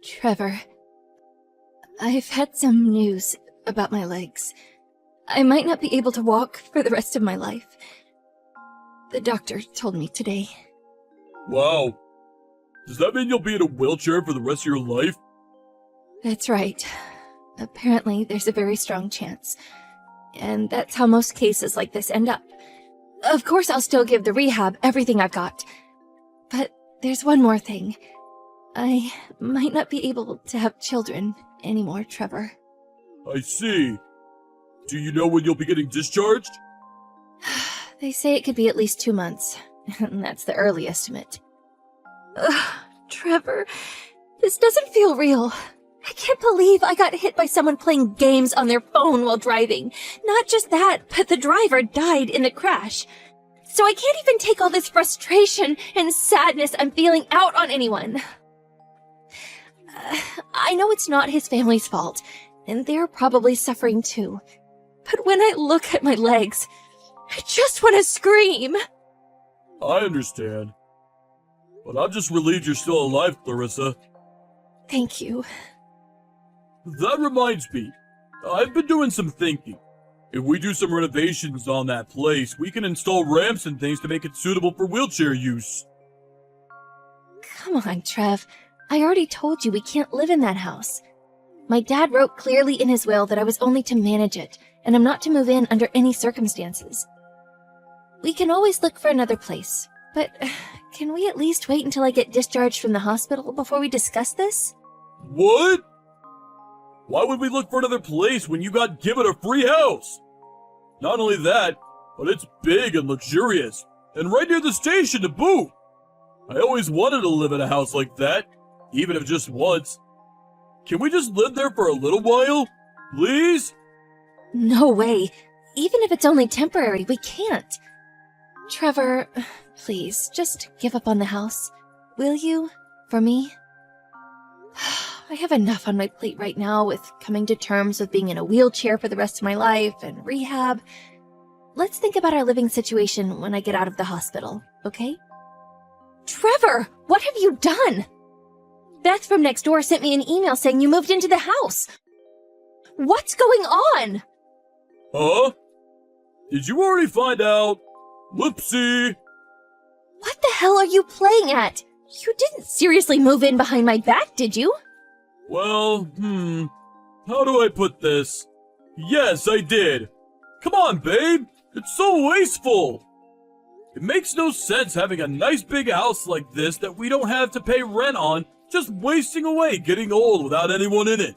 Trevor, I've had some news about my legs. I might not be able to walk for the rest of my life. The doctor told me today. Wow. Does that mean you'll be in a wheelchair for the rest of your life? That's right. Apparently, there's a very strong chance. And that's how most cases like this end up. Of course, I'll still give the rehab everything I've got. But there's one more thing. I might not be able to have children anymore, Trevor. I see. Do you know when you'll be getting discharged? They say it could be at least 2 months, and that's the early estimate. Ugh, Trevor, this doesn't feel real. I can't believe I got hit by someone playing games on their phone while driving. Not just that, but the driver died in the crash. So I can't even take all this frustration and sadness I'm feeling out on anyone. I know it's not his family's fault, and they're probably suffering too. But when I look at my legs, I just want to scream. I understand. But I'm just relieved you're still alive, Clarissa. Thank you. That reminds me, I've been doing some thinking. If we do some renovations on that place, we can install ramps and things to make it suitable for wheelchair use. Come on, Trev. I already told you we can't live in that house. My dad wrote clearly in his will that I was only to manage it, and I'm not to move in under any circumstances. We can always look for another place, but can we at least wait until I get discharged from the hospital before we discuss this? What? Why would we look for another place when you got given a free house? Not only that, but it's big and luxurious, and right near the station to boot. I always wanted to live in a house like that, even if just once. Can we just live there for a little while? Please? No way. Even if it's only temporary, we can't. Trevor, please, just give up on the house. Will you? For me? I have enough on my plate right now with coming to terms with being in a wheelchair for the rest of my life and rehab. Let's think about our living situation when I get out of the hospital, okay? Trevor, what have you done? Beth from next door sent me an email saying you moved into the house. What's going on? Huh? Did you already find out? Whoopsie! What the hell are you playing at? You didn't seriously move in behind my back, did you? Well, how do I put this? Yes, I did. Come on, babe. It's so wasteful. It makes no sense having a nice big house like this that we don't have to pay rent on, just wasting away getting old without anyone in it.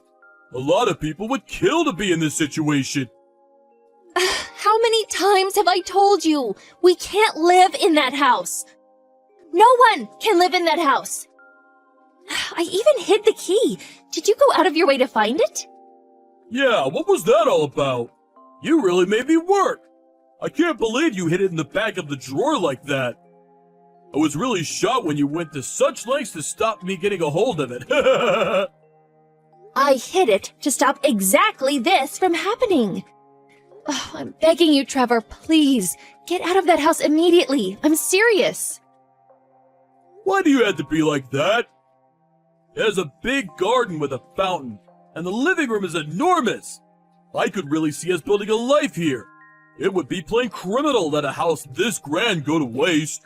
A lot of people would kill to be in this situation. How many times have I told you? We can't live in that house. No one can live in that house. I even hid the key. Did you go out of your way to find it? Yeah, what was that all about? You really made me work. I can't believe you hid it in the back of the drawer like that. I was really shocked when you went to such lengths to stop me getting a hold of it. I hid it to stop exactly this from happening. Oh, I'm begging you, Trevor, please, get out of that house immediately. I'm serious. Why do you have to be like that? It has a big garden with a fountain, and the living room is enormous. I could really see us building a life here. It would be plain criminal that a house this grand go to waste.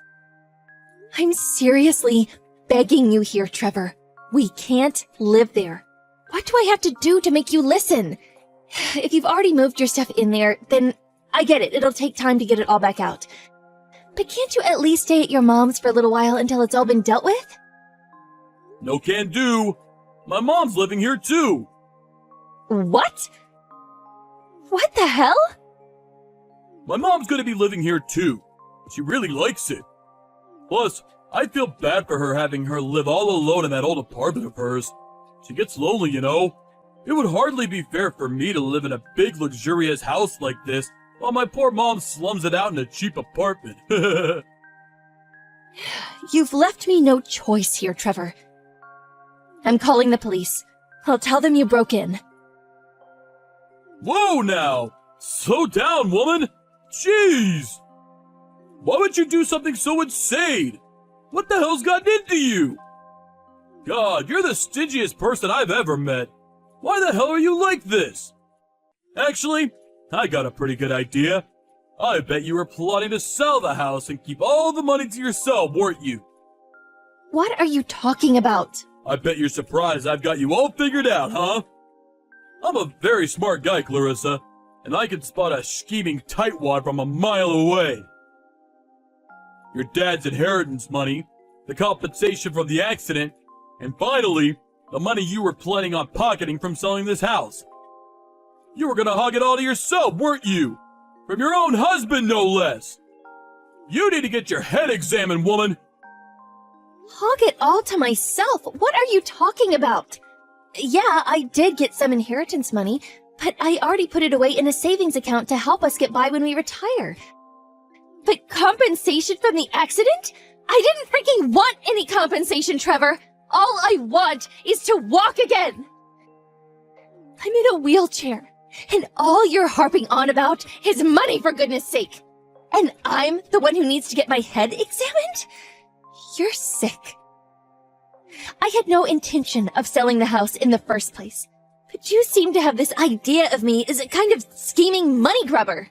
I'm seriously begging you here, Trevor. We can't live there. What do I have to do to make you listen? If you've already moved your stuff in there, then I get it. It'll take time to get it all back out. But can't you at least stay at your mom's for a little while until it's all been dealt with? No can do. My mom's living here too. What? What the hell? My mom's gonna be living here too. She really likes it. Plus, I feel bad for her having her live all alone in that old apartment of hers. She gets lonely, you know. It would hardly be fair for me to live in a big luxurious house like this while my poor mom slums it out in a cheap apartment. You've left me no choice here, Trevor. I'm calling the police. I'll tell them you broke in. Whoa now! Slow down, woman! Jeez! Why would you do something so insane? What the hell's gotten into you? God, you're the stingiest person I've ever met. Why the hell are you like this? Actually, I got a pretty good idea. I bet you were plotting to sell the house and keep all the money to yourself, weren't you? What are you talking about? I bet you're surprised I've got you all figured out, huh? I'm a very smart guy, Clarissa, and I can spot a scheming tightwad from a mile away. Your dad's inheritance money, the compensation from the accident, and finally, the money you were planning on pocketing from selling this house. You were gonna hog it all to yourself, weren't you? From your own husband, no less. You need to get your head examined, woman. Hog it all to myself? What are you talking about? Yeah, I did get some inheritance money, but I already put it away in a savings account to help us get by when we retire. But compensation from the accident? I didn't freaking want any compensation, Trevor. All I want is to walk again. I'm in a wheelchair, and all you're harping on about is money, for goodness sake. And I'm the one who needs to get my head examined? You're sick. I had no intention of selling the house in the first place, but you seem to have this idea of me as a kind of scheming money grubber.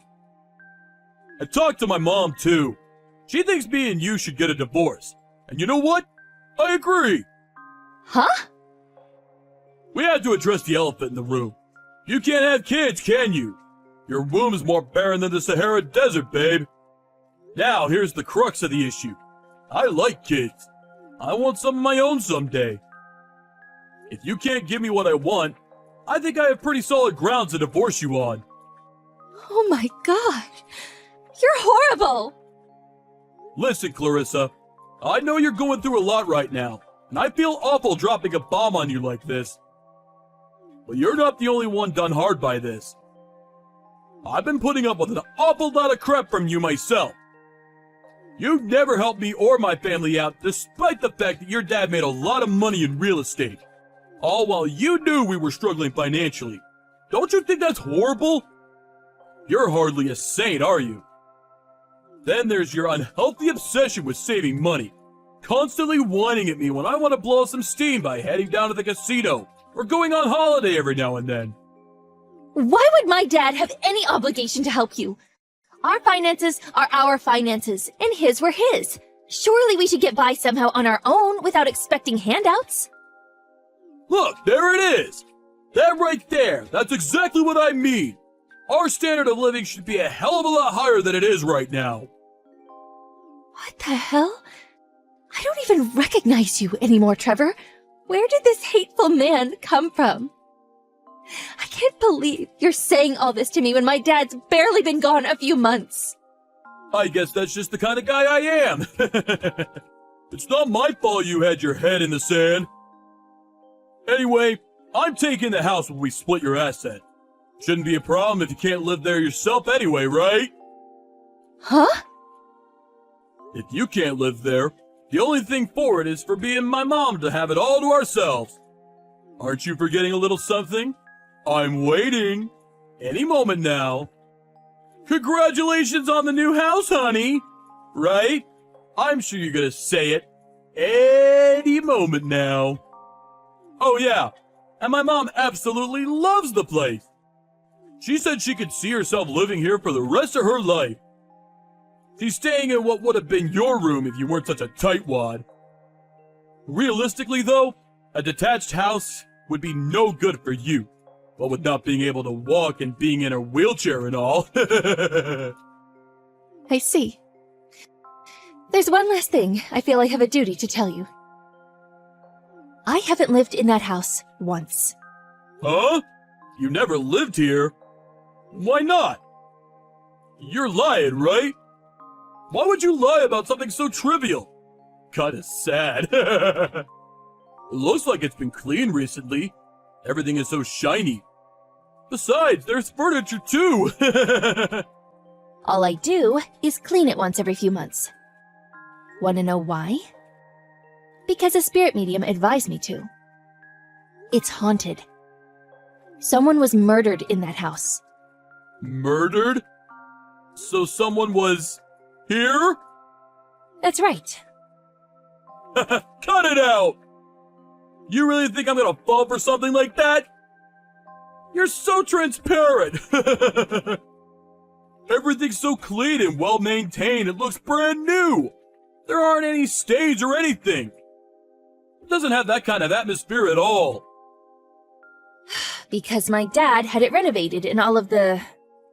I talked to my mom, too. She thinks me and you should get a divorce. And you know what? I agree. Huh? We had to address the elephant in the room. You can't have kids, can you? Your womb's more barren than the Sahara Desert, babe. Now, here's the crux of the issue. I like kids. I want some of my own someday. If you can't give me what I want, I think I have pretty solid grounds to divorce you on. Oh my god. You're horrible. Listen, Clarissa, I know you're going through a lot right now, and I feel awful dropping a bomb on you like this. But you're not the only one done hard by this. I've been putting up with an awful lot of crap from you myself. You've never helped me or my family out, despite the fact that your dad made a lot of money in real estate. All while you knew we were struggling financially. Don't you think that's horrible? You're hardly a saint, are you? Then there's your unhealthy obsession with saving money. Constantly whining at me when I want to blow some steam by heading down to the casino or going on holiday every now and then. Why would my dad have any obligation to help you? Our finances are our finances, and his were his. Surely we should get by somehow on our own without expecting handouts. Look, there it is! That right there, that's exactly what I mean! Our standard of living should be a hell of a lot higher than it is right now. What the hell? I don't even recognize you anymore, Trevor. Where did this hateful man come from? I can't believe you're saying all this to me when my dad's barely been gone a few months. I guess that's just the kind of guy I am. It's not my fault you had your head in the sand. Anyway, I'm taking the house when we split your asset. Shouldn't be a problem if you can't live there yourself anyway, right? Huh? If you can't live there, the only thing for it is for me and my mom to have it all to ourselves. Aren't you forgetting a little something? I'm waiting. Any moment now. Congratulations on the new house, honey. Right? I'm sure you're gonna say it. Any moment now. Oh yeah, and my mom absolutely loves the place. She said she could see herself living here for the rest of her life. She's staying in what would have been your room if you weren't such a tightwad. Realistically though, a detached house would be no good for you. What with not being able to walk and being in a wheelchair and all. I see. There's one last thing I feel I have a duty to tell you. I haven't lived in that house once. Huh? You never lived here? Why not? You're lying, right? Why would you lie about something so trivial? Kinda sad. It looks like it's been cleaned recently. Everything is so shiny. Besides, there's furniture too. All I do is clean it once every few months. Want to know why? Because a spirit medium advised me to. It's haunted. Someone was murdered in that house. Murdered? So someone was here? That's right. Cut it out! You really think I'm gonna fall for something like that? You're so transparent! Everything's so clean and well maintained, it looks brand new! There aren't any stains or anything! It doesn't have that kind of atmosphere at all. Because my dad had it renovated and all of the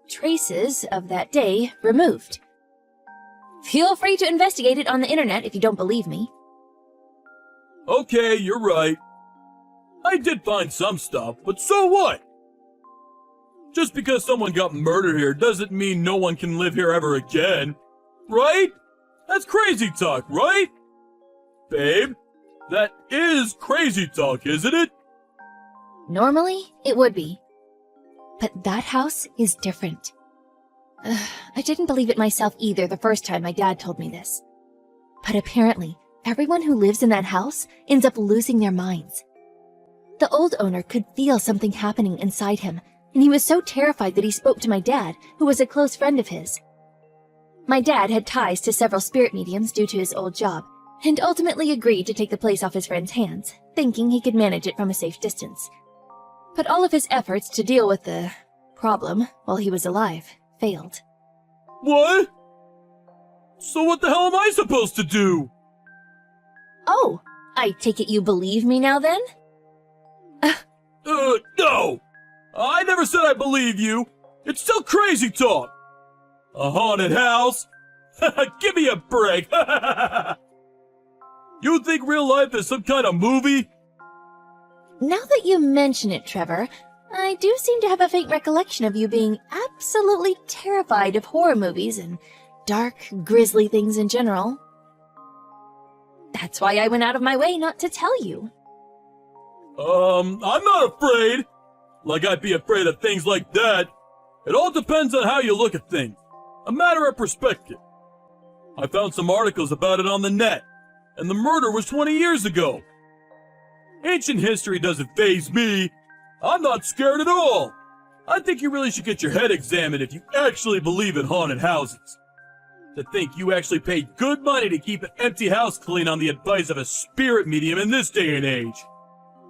traces of that day removed. Feel free to investigate it on the internet if you don't believe me. Okay, you're right. I did find some stuff, but so what? Just because someone got murdered here doesn't mean no one can live here ever again. Right? That's crazy talk, right? Babe, that is crazy talk, isn't it? Normally, it would be. But that house is different. I didn't believe it myself either the first time my dad told me this. But apparently, everyone who lives in that house ends up losing their minds. The old owner could feel something happening inside him, and he was so terrified that he spoke to my dad, who was a close friend of his. My dad had ties to several spirit mediums due to his old job, and ultimately agreed to take the place off his friend's hands, thinking he could manage it from a safe distance. But all of his efforts to deal with the problem while he was alive failed. What? So what the hell am I supposed to do? Oh, I take it you believe me now then? No! I never said I believe you. It's still crazy talk. A haunted house? Give me a break. You think real life is some kind of movie? Now that you mention it, Trevor, I do seem to have a faint recollection of you being absolutely terrified of horror movies and dark, grisly things in general. That's why I went out of my way not to tell you. I'm not afraid. Like I'd be afraid of things like that. It all depends on how you look at things. A matter of perspective. I found some articles about it on the net, and the murder was 20 years ago. Ancient history doesn't faze me. I'm not scared at all. I think you really should get your head examined if you actually believe in haunted houses. To think you actually paid good money to keep an empty house clean on the advice of a spirit medium in this day and age.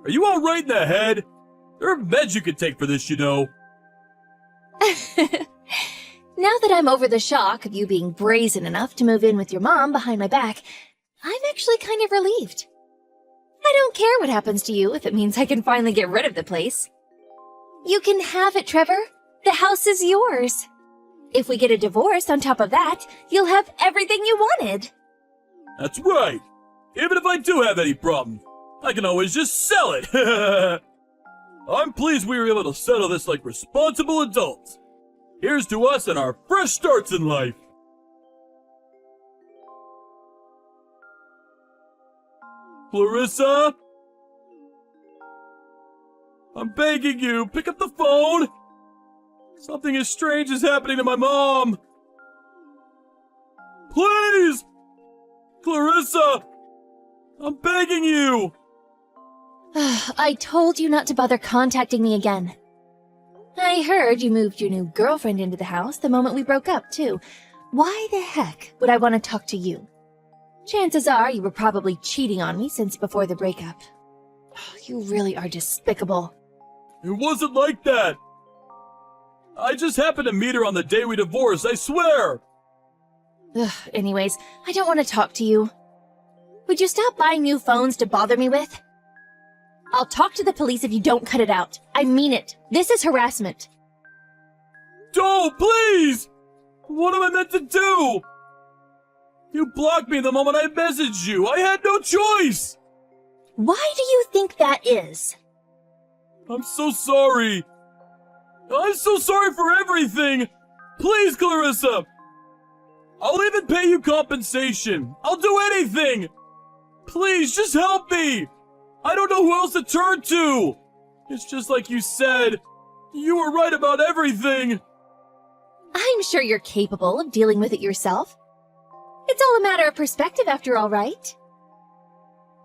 Are you all right in the head? There are meds you could take for this, you know. Now that I'm over the shock of you being brazen enough to move in with your mom behind my back, I'm actually kind of relieved. I don't care what happens to you if it means I can finally get rid of the place. You can have it, Trevor. The house is yours. If we get a divorce on top of that, you'll have everything you wanted. That's right. Even if I do have any problems, I can always just sell it. I'm pleased we were able to settle this like responsible adults. Here's to us and our fresh starts in life. Clarissa? I'm begging you, pick up the phone! Something as strange is happening to my mom! Please! Clarissa! I'm begging you! I told you not to bother contacting me again. I heard you moved your new girlfriend into the house the moment we broke up, too. Why the heck would I want to talk to you? Chances are you were probably cheating on me since before the breakup. You really are despicable. It wasn't like that! I just happened to meet her on the day we divorced, I swear! Anyways, I don't want to talk to you. Would you stop buying new phones to bother me with? I'll talk to the police if you don't cut it out. I mean it. This is harassment. Don't, please! What am I meant to do? You blocked me the moment I messaged you. I had no choice! Why do you think that is? I'm so sorry. I'm so sorry for everything. Please, Clarissa. I'll even pay you compensation. I'll do anything. Please, just help me. I don't know who else to turn to. It's just like you said. You were right about everything. I'm sure you're capable of dealing with it yourself. It's all a matter of perspective after all, right?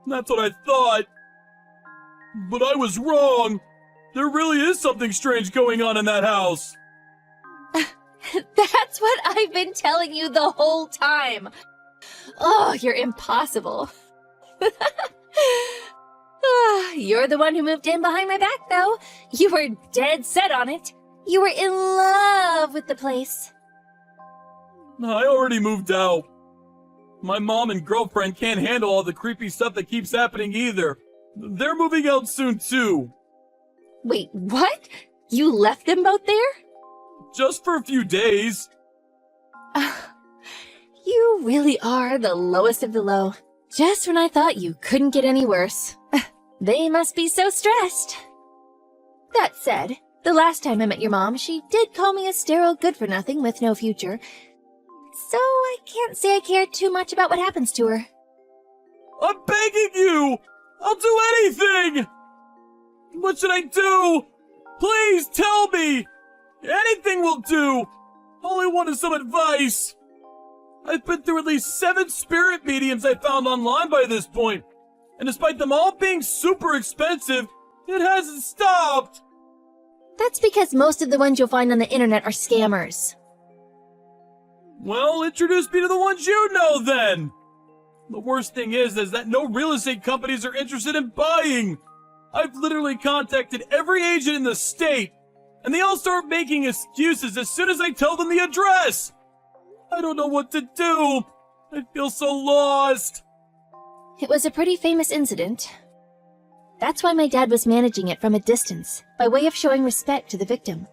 That's what I thought. But I was wrong. There really is something strange going on in that house. That's what I've been telling you the whole time. Oh, you're impossible. You're the one who moved in behind my back, though. You were dead set on it. You were in love with the place. I already moved out. My mom and girlfriend can't handle all the creepy stuff that keeps happening either. They're moving out soon, too. Wait, what? You left them both there? Just for a few days. You really are the lowest of the low. Just when I thought you couldn't get any worse. They must be so stressed. That said, the last time I met your mom, she did call me a sterile good-for-nothing with no future. So I can't say I care too much about what happens to her. I'm begging you! I'll do anything! What should I do? Please tell me! Anything will do! All I want is some advice. I've been through at least 7 spirit mediums I found online by this point, and despite them all being super expensive, it hasn't stopped! That's because most of the ones you'll find on the internet are scammers. Well, introduce me to the ones you know then! The worst thing is that no real estate companies are interested in buying! I've literally contacted every agent in the state, and they all start making excuses as soon as I tell them the address! I don't know what to do! I feel so lost! It was a pretty famous incident. That's why my dad was managing it from a distance, by way of showing respect to the victim.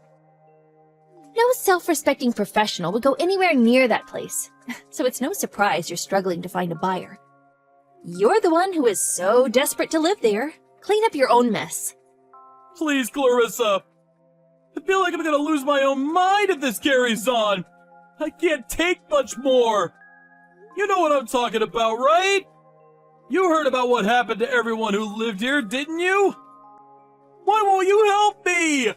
No self-respecting professional would go anywhere near that place, so it's no surprise you're struggling to find a buyer. You're the one who is so desperate to live there. Clean up your own mess. Please, Clarissa! I feel like I'm gonna lose my own mind if this carries on! I can't take much more! You know what I'm talking about, right? You heard about what happened to everyone who lived here, didn't you? Why won't you help me?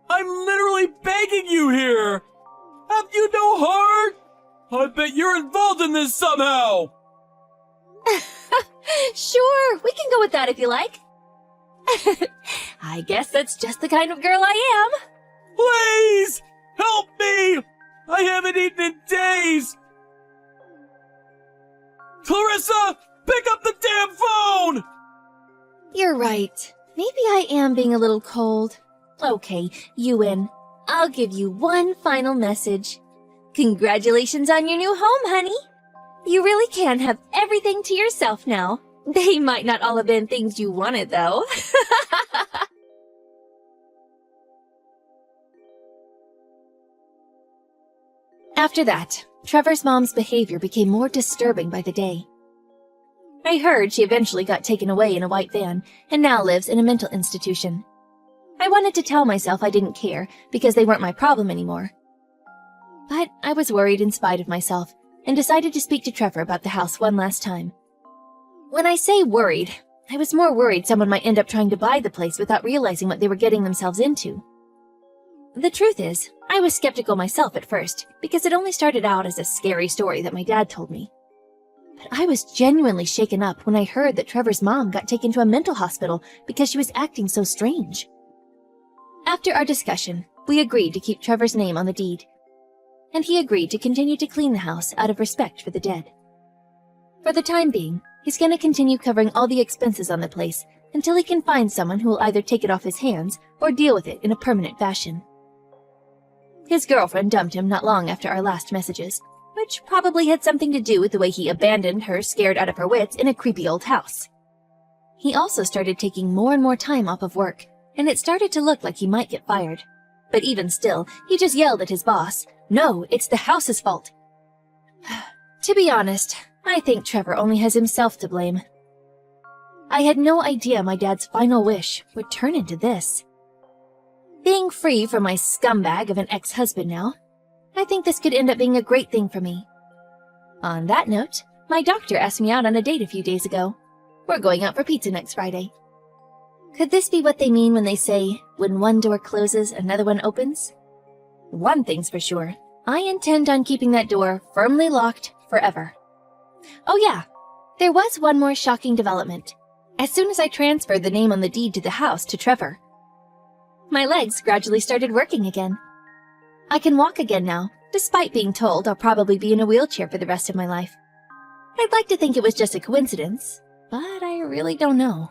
I'm literally begging you here! Have you no heart? I bet you're involved in this somehow! Sure, we can go with that if you like. I guess that's just the kind of girl I am. Please! Help me! I haven't eaten in days! Clarissa! Pick up the damn phone! You're right. Maybe I am being a little cold. Okay, you win. I'll give you one final message. Congratulations on your new home, honey. You really can have everything to yourself now. They might not all have been things you wanted, though. After that, Trevor's mom's behavior became more disturbing by the day. I heard she eventually got taken away in a white van and now lives in a mental institution. I wanted to tell myself I didn't care because they weren't my problem anymore. But I was worried in spite of myself and decided to speak to Trevor about the house one last time. When I say worried, I was more worried someone might end up trying to buy the place without realizing what they were getting themselves into. The truth is, I was skeptical myself at first because it only started out as a scary story that my dad told me. But I was genuinely shaken up when I heard that Trevor's mom got taken to a mental hospital because she was acting so strange. After our discussion, we agreed to keep Trevor's name on the deed, and he agreed to continue to clean the house out of respect for the dead. For the time being, he's going to continue covering all the expenses on the place until he can find someone who will either take it off his hands or deal with it in a permanent fashion. His girlfriend dumped him not long after our last messages, which probably had something to do with the way he abandoned her scared out of her wits in a creepy old house. He also started taking more and more time off of work, and it started to look like he might get fired. But even still, he just yelled at his boss, "No, it's the house's fault." To be honest, I think Trevor only has himself to blame. I had no idea my dad's final wish would turn into this. Being free from my scumbag of an ex-husband now, I think this could end up being a great thing for me. On that note, my doctor asked me out on a date a few days ago. We're going out for pizza next Friday. Could this be what they mean when they say, when one door closes, another one opens? One thing's for sure, I intend on keeping that door firmly locked forever. Oh yeah, there was one more shocking development. As soon as I transferred the name on the deed to the house to Trevor, my legs gradually started working again. I can walk again now, despite being told I'll probably be in a wheelchair for the rest of my life. I'd like to think it was just a coincidence, but I really don't know.